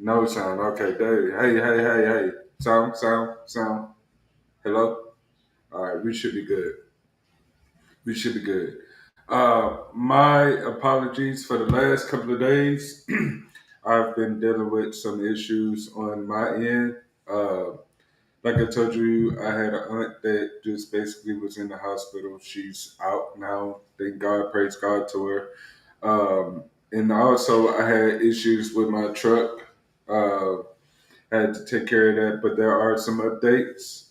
No sound. Okay, there. Hey. Sound. Hello? All right, we should be good. We should be good. My apologies for the last couple of days. I've been dealing with some issues on my end. Uh, like I told you, I had an aunt that just basically was in the hospital. She's out now. Thank God, praise God to her. And also, I had issues with my truck. Uh, had to take care of that, but there are some updates.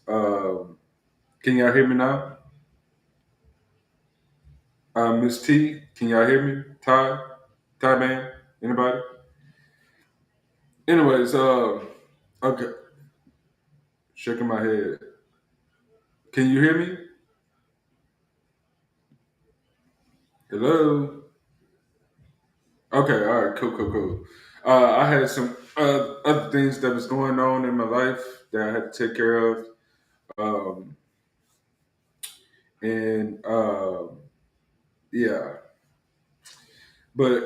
Can y'all hear me now? Miss T, can y'all hear me? Ty man, anybody? Anyways, okay, shaking my head. Can you hear me? Hello. Okay, all right, cool. I had some other things that was going on in my life that I had to take care of, um, and yeah. But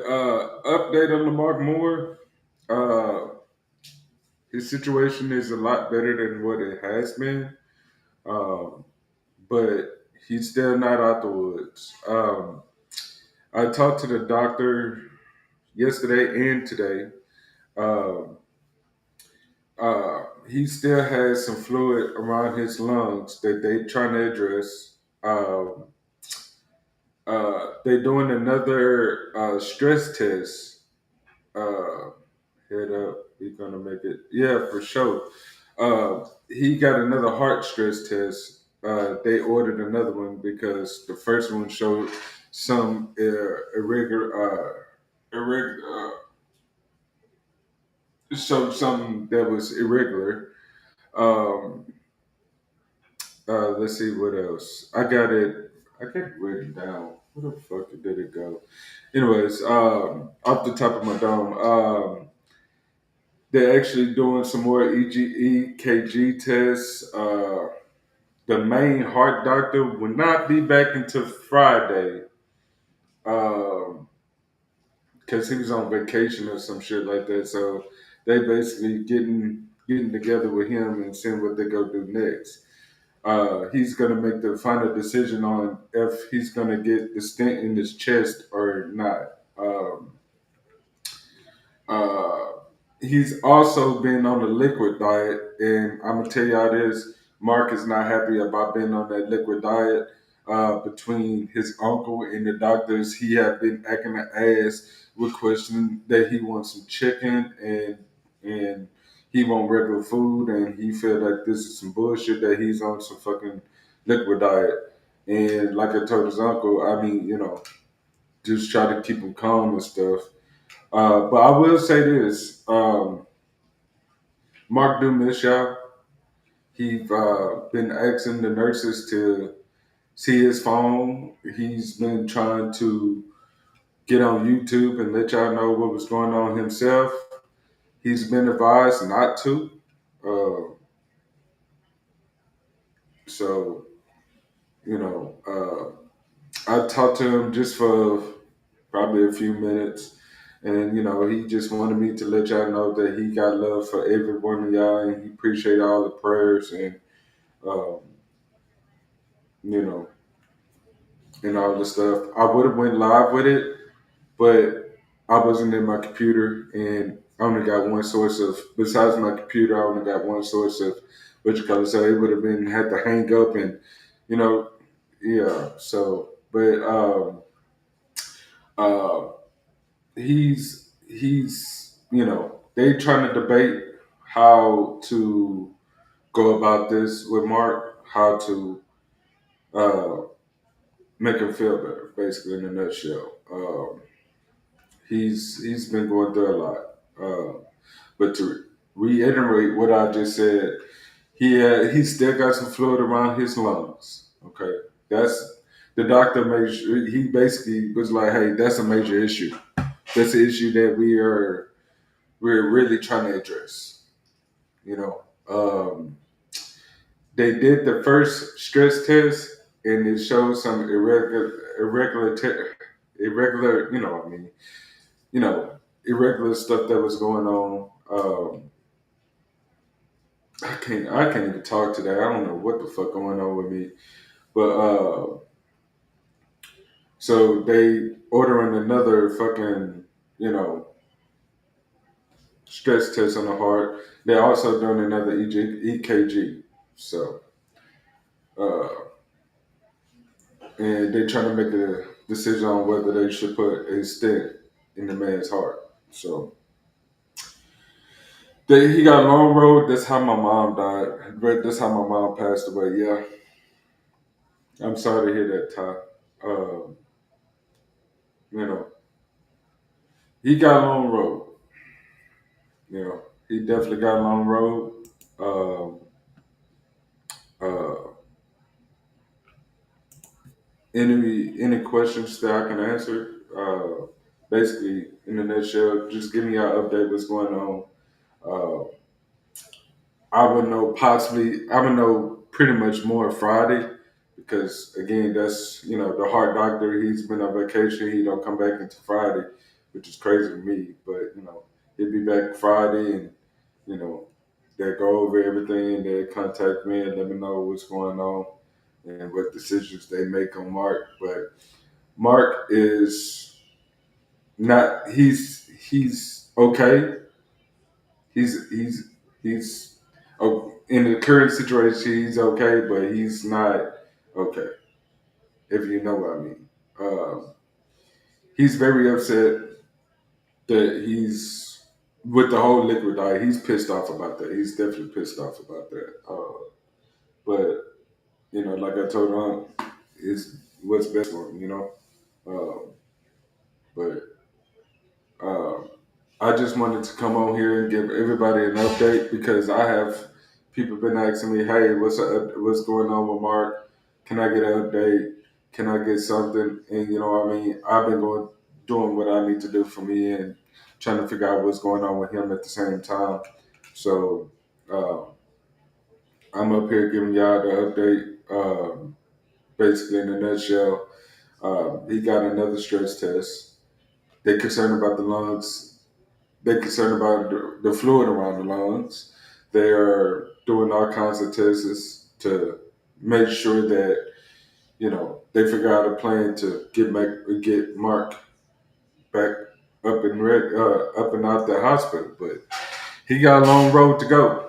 update on Lamar Moore. Uh, his situation is a lot better than what it has been, um, but he's still not out the woods. I talked to the doctor yesterday and today. Um, he still has some fluid around his lungs that they trying to address. They're doing another stress test. Uh, Head up, we're gonna make it. Yeah, for sure. He got another heart stress test. They ordered another one because the first one showed some irregular, showed something that was irregular. Um, let's see what else. I got it written down. Where the fuck did it go? Anyways, off the top of my dome, they're actually doing some more EKG tests. The main heart doctor will not be back until Friday because he was on vacation or some shit like that. So they basically getting together with him and seeing what they go do next. He's gonna make the final decision on if he's gonna get the stent in his chest or not. Uh, he's also been on a liquid diet, and I'm gonna tell y'all this: Mark is not happy about being on that liquid diet. Between his uncle and the doctors, he have been acting an ass, requesting that he wants some chicken and he want regular food, and he feel like this is some bullshit that he's on some fucking liquid diet. And like I told his uncle, I mean, just try to keep him calm and stuff. But I will say this: Mark do miss y'all. He's been asking the nurses to see his phone. He's been trying to get on YouTube and let y'all know what was going on himself. He's been advised not to. Uh, so I talked to him just for probably a few minutes. And he just wanted me to let y'all know that he got love for every one of y'all, and he appreciate all the prayers and um, you know and all the stuff. I would have went live with it, but I wasn't in my computer, and I only got one source of besides my computer. I only got one source of what you call it. So it would have been had to hang up, and you know, yeah. So, but uh, he's they trying to debate how to go about this with Mark, how to uh, make him feel better, basically in a nutshell. He's been going through a lot. But to reiterate what I just said, he still got some fluid around his lungs. Okay, that's the doctor made sure, he basically was like, hey, that's a major issue. That's an issue that we're really trying to address. You know, they did the first stress test and it showed some irregular, you know, what I mean, you know, irregular stuff that was going on. Um, I can't even talk today. I don't know what the fuck going on with me. But so they ordering another fucking, you know, stress test on the heart. They're also doing another EKG. So uh, and they're trying to make a decision on whether they should put a stent in the man's heart. So he got a long road. That's how my mom died. But that's how my mom passed away. Yeah, I'm sorry to hear that, Ty. Um, you know, he got a long road. You know, he definitely got a long road. Um, uh, any questions that I can answer? Basically, in a nutshell, just give me your update. What's going on? Uh, I would know possibly. I would know pretty much more Friday because again, that's the heart doctor. He's been on vacation. He don't come back until Friday, which is crazy to me. But he'll be back Friday, and you know they go over everything. They contact me and let me know what's going on and what decisions they make on Mark. But Mark is not. He's okay. He's oh, in the current situation, he's okay, but he's not okay. If you know what I mean. He's very upset that he's with the whole liquid diet. He's pissed off about that. He's definitely pissed off about that. But like I told him, it's what's best for him. Uh, but uh, I just wanted to come on here and give everybody an update because I have people been asking me, "Hey, what's going on with Mark? Can I get an update? Can I get something?" And what I mean, I've been doing what I need to do for me and trying to figure out what's going on with him at the same time. So uh, I'm up here giving y'all the update. Basically, in a nutshell, he got another stress test. They're concerned about the lungs. They're concerned about the fluid around the lungs. They are doing all kinds of tests to make sure that they figure out a plan to get Mark back up and out the hospital. But he got a long road to go.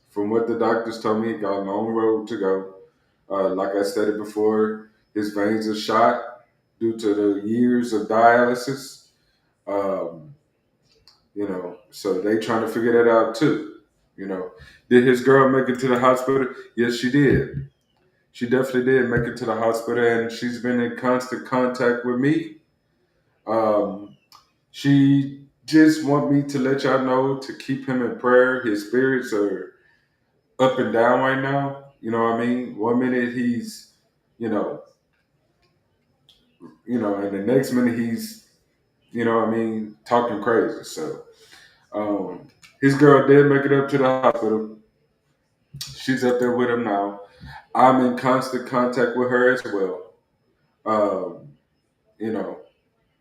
From what the doctors told me, he got a long road to go. Like I stated before, his veins are shot due to the years of dialysis. Um, so they trying to figure that out too. Did his girl make it to the hospital? Yes, she did. She definitely did make it to the hospital, and she's been in constant contact with me. Um, she just want me to let y'all know to keep him in prayer. His spirits are up and down right now. You know what I mean? One minute he's, you know, and the next minute he's, what I mean, talking crazy. So um, his girl did make it up to the hospital. She's up there with him now. I'm in constant contact with her as well. Um, you know,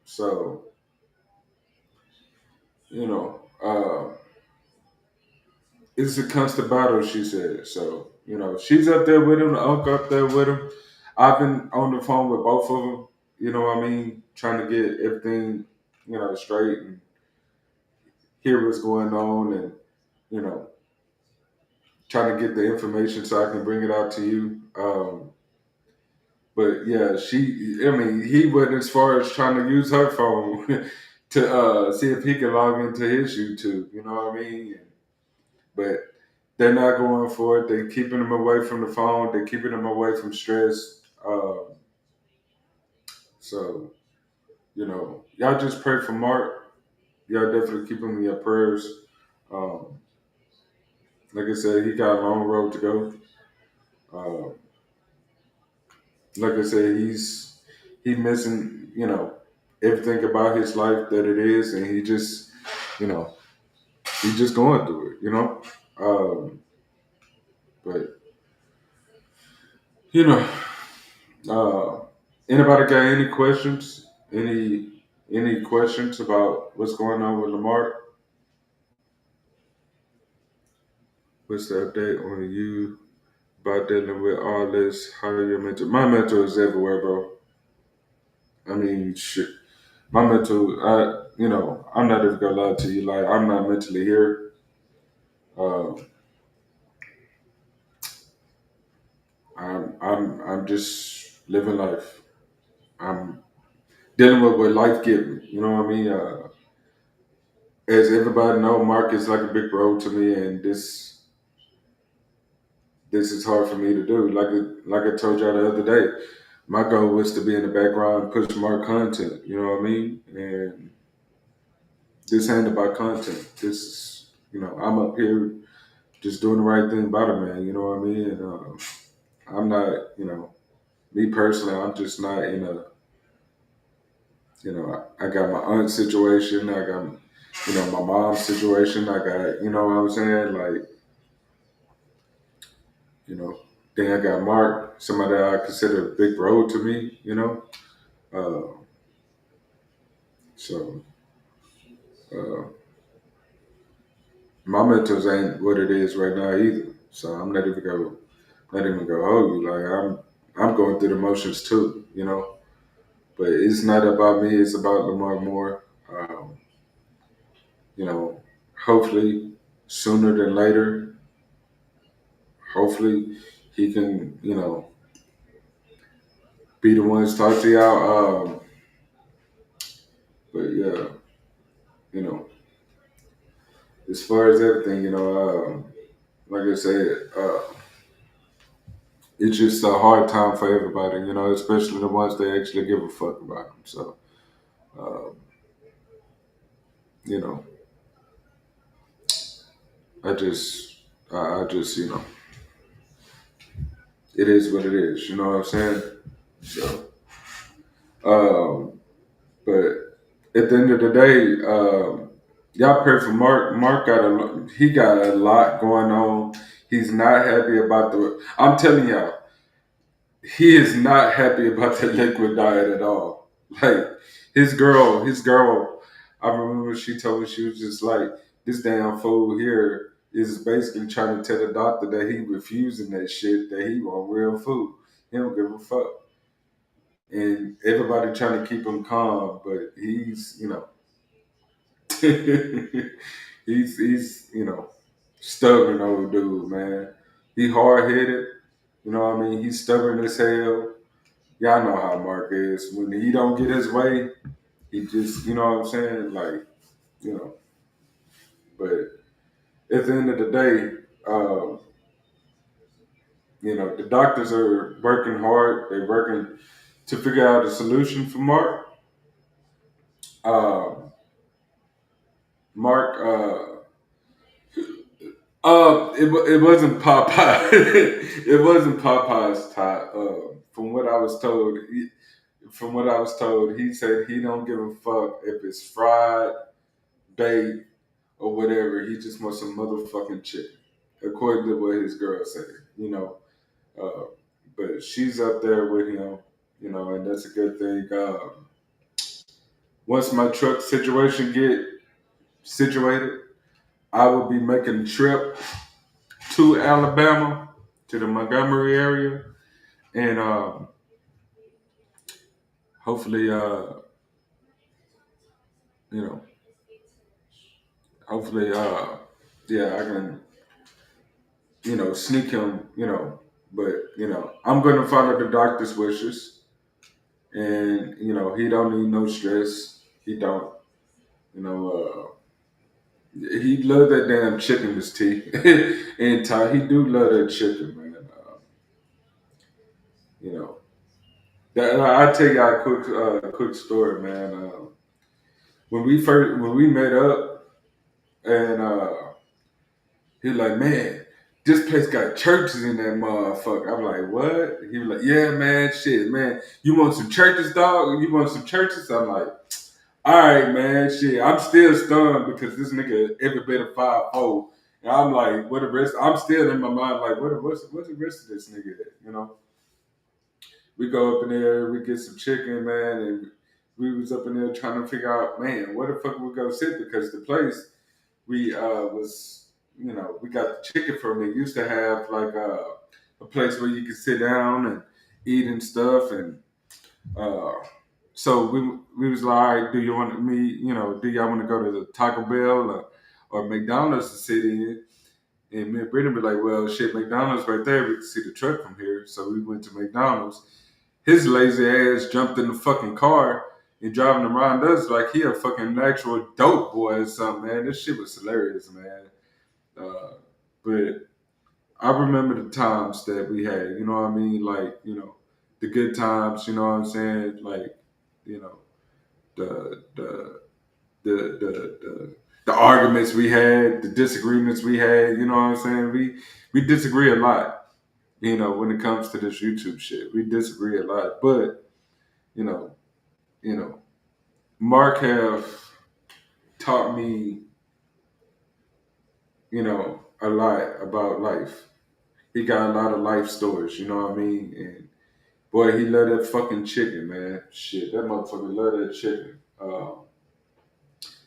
so it's a constant battle. She said. So she's up there with him. The uncle up there with him. I've been on the phone with both of them. You know what I mean, trying to get everything straight and hear what's going on, and you know trying to get the information so I can bring it out to you. But yeah, I mean, he went as far as trying to use her phone to see if he can log into his YouTube. You know what I mean? But they're not going for it. They're keeping him away from the phone. They're keeping him away from stress. So, y'all just pray for Mark. Y'all definitely keep him in your prayers. Um, like I said, he got a long road to go. Uh, like I said, he's missing, everything about his life that it is, and you know, he's just going through it. Um, but you know, uh, anybody got any questions? Any questions about what's going on with Lamar? What's the update on you about dealing with all this? How your mental? My mental is everywhere, bro. I mean, shit. My mental, I'm not even gonna lie to you. Like, I'm not mentally here. Uh, I'm just living life. I'm dealing with what life gives me. You know what I mean? As everybody know, Mark is like a big bro to me, and this is hard for me to do. Like I told y'all the other day, my goal was to be in the background, push more content. You know what I mean? And this ain't about content. This is, I'm up here just doing the right thing by the man. You know what I mean? And I'm not, me personally, I'm just not in a, I got my aunt situation. I got, my mom's situation. I got, you know what I'm saying? Like, you know, then I got Mark, somebody I consider a big bro to me. Uh, so uh, my mentals ain't what it is right now either. So I'm not even gonna hold you. Like I'm going through the motions too. But it's not about me. It's about Lamar Moore. You know, hopefully sooner than later. Hopefully he can, be the ones to talk to y'all. But yeah, you know, as far as everything, like I said, it's just a hard time for everybody, especially the ones that actually give a fuck about them. So, um, you know, I just, I just, it is what it is. You know what I'm saying? So, but at the end of the day, y'all pray for Mark. He got a lot going on. He's not happy about I'm telling y'all, he is not happy about the liquid diet at all. Like his girl. I remember she told me she was just like, this damn fool here is basically trying to tell the doctor that he refusing that shit, that he want real food. He don't give a fuck. And everybody trying to keep him calm, but he's, he's stubborn old dude, man. He hard headed, you know what I mean? He's stubborn as hell. Y'all know how Mark is. When he don't get his way, he just, you know what I'm saying? Like, you know. But at the end of the day, the doctors are working hard. They're working to figure out a solution for Mark. Um, Mark, it wasn't Popeye. It wasn't Popeye's tie. From what I was told, he said he don't give a fuck if it's fried, baked, or whatever. He just wants some motherfucking chicken, according to what his girl said. Uh, but she's up there with him, and that's a good thing. Once my truck situation get situated, I will be making a trip to Alabama, to the Montgomery area, and hopefully, you know, hopefully, yeah, I can, sneak him, but I'm gonna follow the doctor's wishes, and he don't need no stress. He don't, you know, he love that damn chicken, this tea, and Ty, he do love that chicken, man. You know, I tell y'all a quick story, man. When we met up, and he was like, man, this place got churches in that motherfucker. I'm like, what? He was like, yeah, man, shit, man. You want some churches, dog? You want some churches? I'm like, all right, man, shit. I'm still stunned because this nigga every bit of 5'4". And I'm like, what the rest? I'm still in my mind like, what's the rest of this nigga at? We go up in there, we get some chicken, man, and we was up in there trying to figure out, man, where the fuck we go sit, because the place we was we got the chicken from it. Used to have like a place where you could sit down and eat and stuff, and uh, so we was like, all right, do you want me? Do y'all want to go to the Taco Bell or McDonald's to sit in? And me and Brittany be like, well, shit, McDonald's right there. We can see the truck from here. So we went to McDonald's. His lazy ass jumped in the fucking car and driving around us like he a fucking actual dope boy or something, man. This shit was hilarious, man. Uh, but I remember the times that we had, you know what I mean? Like, the good times, you know what I'm saying? Like, you know, the the the arguments we had, the disagreements we had, you know what I'm saying? We disagree a lot, when it comes to this YouTube shit. We disagree a lot. But, you know, you know, Mark have taught me, a lot about life. He got a lot of life stories, you know what I mean? And boy, he love that fucking chicken, man. Shit, that motherfucker love that chicken.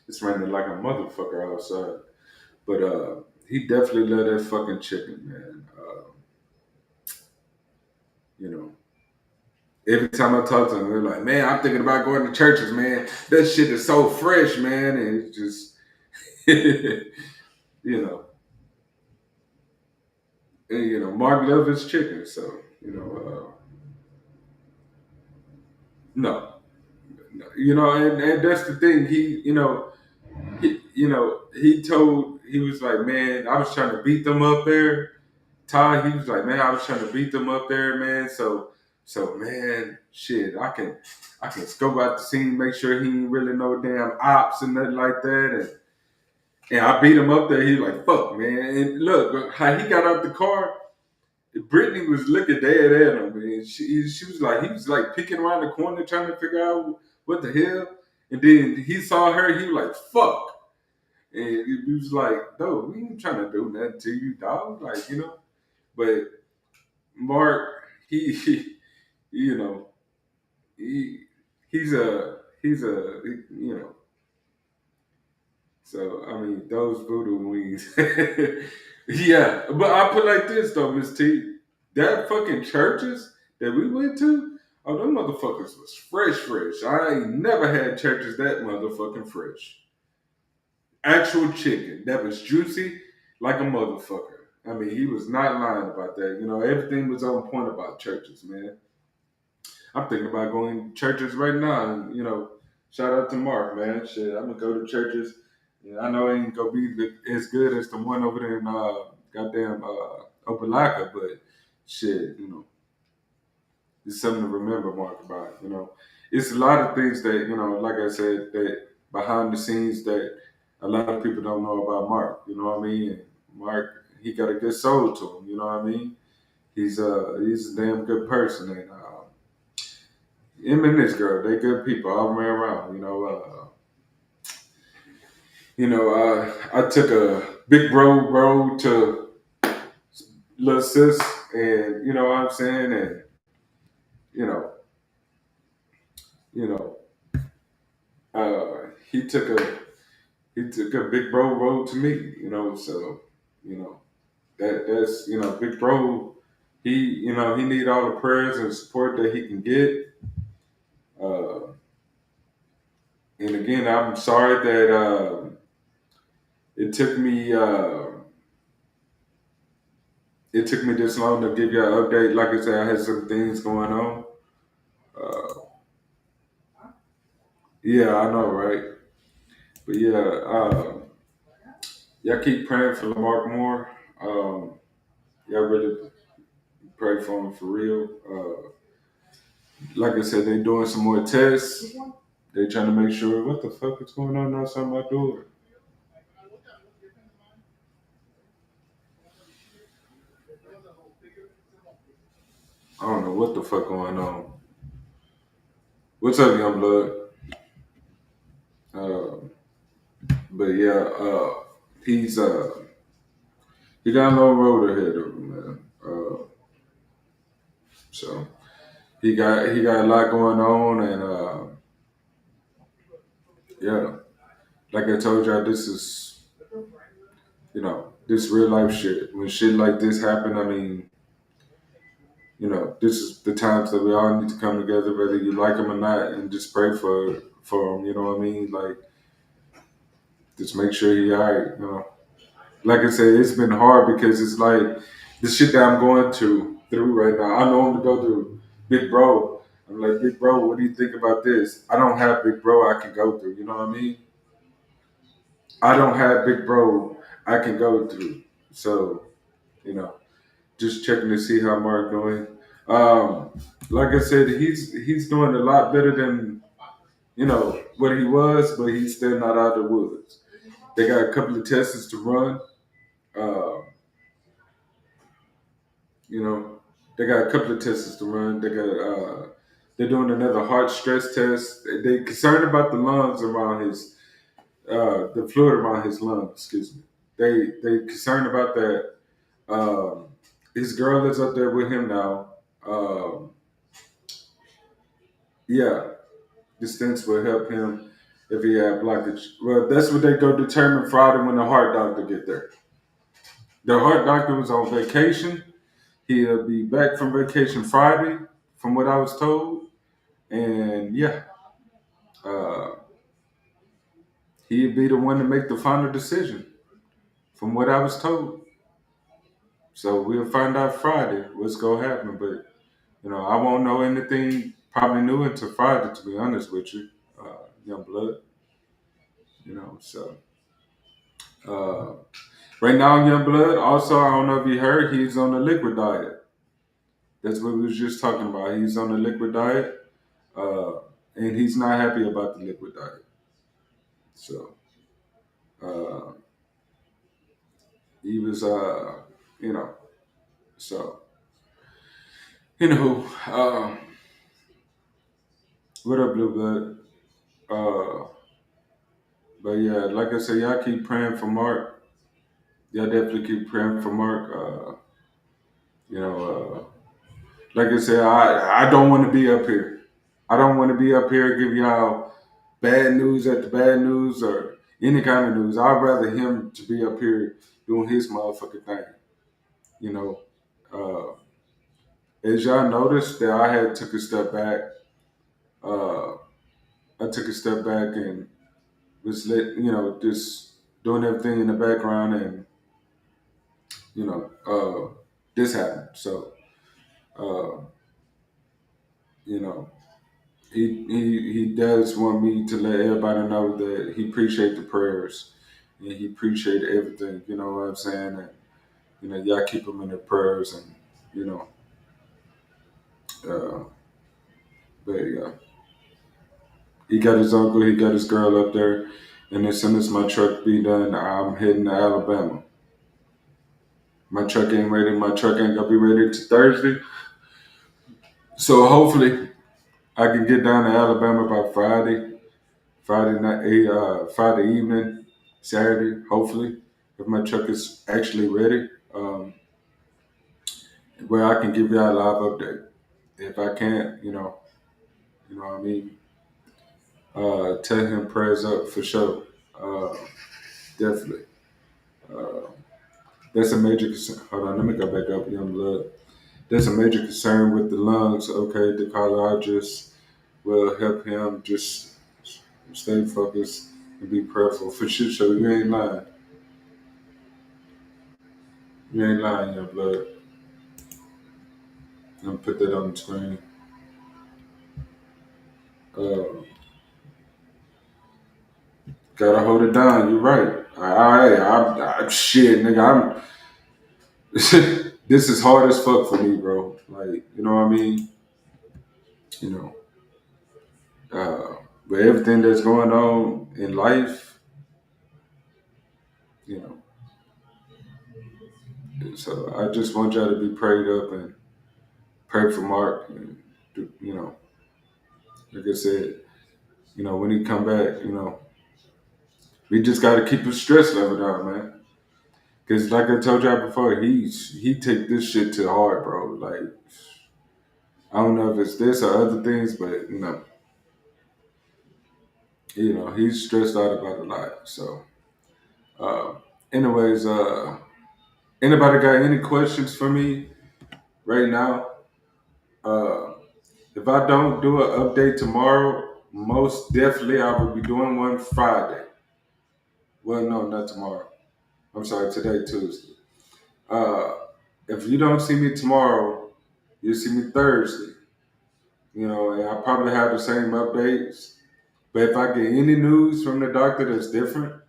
It's raining like a motherfucker outside. But he definitely love that fucking chicken, man. You know, every time I talk to him, they're like, man, I'm thinking about going to churches, man. That shit is so fresh, man. And it's just, you know, and, Mark loves his chicken. So, no, no. And that's the thing. He was like, man, I was trying to beat them up there. Ty, he was like, man, I was trying to beat them up there, man. So man, shit, I can scope out the scene, make sure he ain't really no damn ops and nothing like that. And I beat him up there. He like, fuck, man. And look, how he got out the car, Brittany was looking dead at him, man. She was like, he was like peeking around the corner trying to figure out what the hell. And then he saw her, he was like, fuck. And he was like, no, we ain't trying to do nothing to you, dog. Like, But Mark, he you know, he he's a so I mean those voodoo wings. Yeah, but I put like this though, Miss T. That fucking churches that we went to, oh them motherfuckers was fresh, fresh. I ain't never had churches that motherfucking fresh. Actual chicken that was juicy like a motherfucker. I mean, he was not lying about that. Everything was on point about churches, man. I'm thinking about going to churches right now. And, shout out to Mark, man. Shit, I'm gonna go to churches. Yeah, I know it ain't gonna be as good as the one over there in goddamn Opelika, but shit, it's something to remember, Mark, about. It's a lot of things that like I said, that behind the scenes that a lot of people don't know about Mark. You know what I mean? And Mark, he got a good soul to him. You know what I mean? He's a damn good person, and him and this girl, they good people all the way around. I took a big bro road to little sis, and you know what I'm saying, and you know, you know, he took a big bro road to me. So you know that's big bro. He need all the prayers and support that he can get. Uh, and again, I'm sorry that it took me. It took me this long to give you an update. Like I said, I had some things going on. Uh, yeah, I know, right? But yeah, y'all keep praying for Lamar Moore. Y'all really pray for him for real. Like I said, they doing some more tests. They trying to make sure what the fuck is going on outside my door. I don't know what the fuck going on. What's up, young blood? Uh, but yeah, he's he got a long road ahead of him, man. So he got a lot going on, and yeah, like I told y'all, this is this real life shit. When shit like this happen, I mean, this is the times that we all need to come together, whether you like them or not, and just pray for him. You know what I mean? Like, just make sure he all right. Like I said, it's been hard because it's like the shit that I'm going through right now. I know him to go through, big bro. I'm like, big bro, what do you think about this? I don't have big bro I can go through. You know what I mean? I don't have big bro I can go through. So you know, just checking to see how Mark doing. Um, like I said, he's doing a lot better than what he was, but he's still not out of the woods. They got a couple of tests to run. Uh, you know, they got a couple of tests to run. They're doing another heart stress test. They concerned about the lungs around his the fluid around his lungs. Excuse me. They concerned about that. Um, his girl is up there with him now. Um, yeah, the stents will help him if he had blockage. Well, that's what they go determine Friday when the heart doctor get there. The heart doctor was on vacation. He'll be back from vacation Friday, from what I was told. And yeah, uh, he'd be the one to make the final decision, from what I was told. So we'll find out Friday what's gonna happen. But I won't know anything probably new until Friday, to be honest with you, young blood. So uh, right now, young blood. Also, I don't know if you heard, he's on the liquid diet. That's what we was just talking about. He's on the liquid diet, uh, and he's not happy about the liquid diet. So uh, he was, you know, so anywho, what up, blue blood? Uh, but yeah, like I said, y'all keep praying for Mark. Y'all definitely keep praying for Mark. You know, like I said, I don't want to be up here. I don't want to be up here give y'all bad news at the bad news or any kind of news. I'd rather him to be up here doing his motherfucking thing. You know, uh, as y'all noticed that I had took a step back. Uh, I took a step back and was just doing everything in the background, and you know, this happened. So, uh, you know, he does want me to let everybody know that he appreciate the prayers and he appreciate everything. You know what I'm saying? And y'all keep him in the prayers, and you know, uh, but yeah, he got his uncle, he got his girl up there, and as soon as my truck be done, I'm heading to Alabama. My truck ain't ready. My truck ain't gonna be ready till Thursday. So hopefully I can get down to Alabama by Friday, Friday night, Friday evening, Saturday. Hopefully, if my truck is actually ready, where I can give y'all a live update. If I can't, what I mean. Tell him prayers up for sure. Uh, Definitely. Uh, that's a major concern. Hold on, let me go back up, young blood. That's a major concern with the lungs. Okay, the cardiologist will help him just stay focused and be prayerful for sure. So you ain't lying. You ain't lying, young blood. I'm gonna put that on the screen. Uh, Gotta hold it down. You're right. Shit, nigga. This is hard as fuck for me, bro. Like, you know what I mean? You know, with everything that's going on in life, you know. So I just want y'all to be prayed up and pray for Mark. And, like I said, when he come back, we just got to keep his stress level down, man. Because like I told y'all before, he take this shit to heart, bro. Like I don't know if it's this or other things, but he's stressed out about a lot. So. Uh, Anyways, anybody got any questions for me right now? Uh, if I don't do an update tomorrow, most definitely I will be doing one Friday. Well, no, not tomorrow. I'm sorry, today, Tuesday. Uh, if you don't see me tomorrow, you'll see me Thursday. And I probably have the same updates. But if I get any news from the doctor that's different,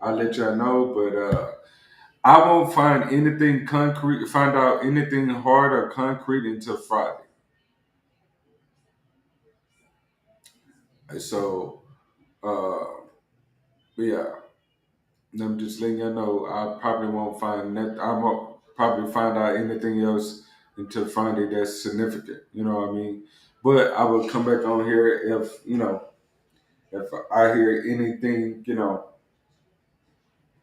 I'll let y'all know. But I won't find out anything hard or concrete until Friday. So, yeah, I'm just letting you know I probably won't find that. I won't probably find out anything else until Friday that's significant. You know what I mean? But I will come back on here if I hear anything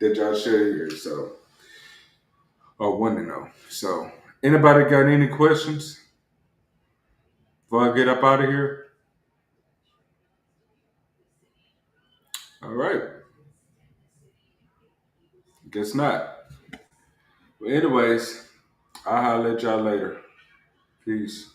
that y'all share here. So, or want to know. So, anybody got any questions before I get up out of here? All right, guess not. Well, anyways, I'll holler at y'all later. Peace.